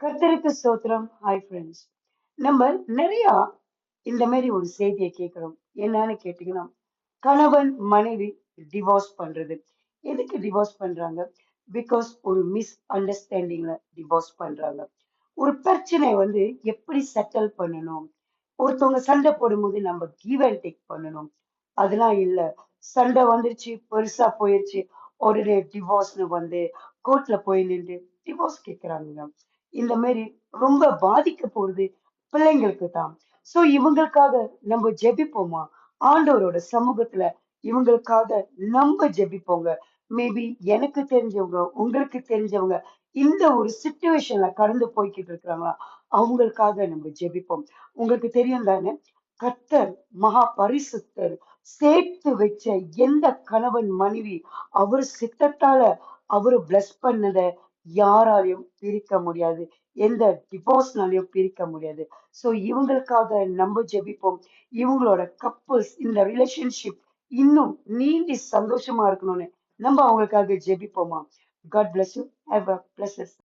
கர்த்தருக்கு ஸ்தோத்திரம். Hi friends. நம்ம நிறைய இந்த மாதிரி ஒரு செய்தியை கேட்கிறோம். என்னன்னு கேட்டீங்கன்னா, கணவன் மனைவி டிவோர்ஸ் பண்றது. எதுக்கு டிவோர்ஸ் பண்றாங்க? பிகாஸ் ஒரு மிஸ் அண்டர்ஸ்டாண்டிங்ல டிவோர்ஸ் பண்றாங்க. ஒரு பிரச்சனை எப்படி செட்டில் பண்ணணும்? ஒருத்தவங்க சண்டை போடும்போது நம்ம கிவ் அண்ட் டேக் பண்ணணும். அதெல்லாம் இல்ல. சண்டை வந்துருச்சு, பெருசா போயிருச்சு, உடனே டிவோர்ஸ்னு கோர்ட்ல போய் நின்று டிவோர்ஸ் கேக்குறாங்க. இந்த மாதிரி ரொம்ப பாதிக்க போறது பிள்ளைங்களுக்கு தான். சோ இவங்களுக்காக நம்ம ஜெபிப்போமா? ஆண்டவரோட சமூகத்துல இவங்களுக்காக நம்ம ஜெபிப்போங்க. மேபி எனக்கு தெரிஞ்சவங்க, உங்களுக்கு தெரிஞ்சவங்க இந்த ஒரு சிச்சுவேஷன்ல கடந்து போய்கிட்டு இருக்கிறாங்களா? அவங்களுக்காக நம்ம ஜெபிப்போம். உங்களுக்கு தெரியும் தானே, கர்த்தர் மகா பரிசுத்தர். சேர்த்து வச்ச எந்த கணவன் மனைவி அவர் சித்தத்தால அவரு பிளஸ் பண்ணத யாராலையும் பிரிக்க முடியாது. எந்த டிவோர்ஸ்னாலையும் பிரிக்க முடியாது. சோ இவங்களுக்காக நம்ம ஜெபிப்போம். இவங்களோட கப்பல்ஸ் இந்த ரிலேஷன்ஷிப் இன்னும் நீண்டி சந்தோஷமா இருக்கணும்னு நம்ம அவங்களுக்காக ஜெபிப்போமா? God bless you. Have a blessed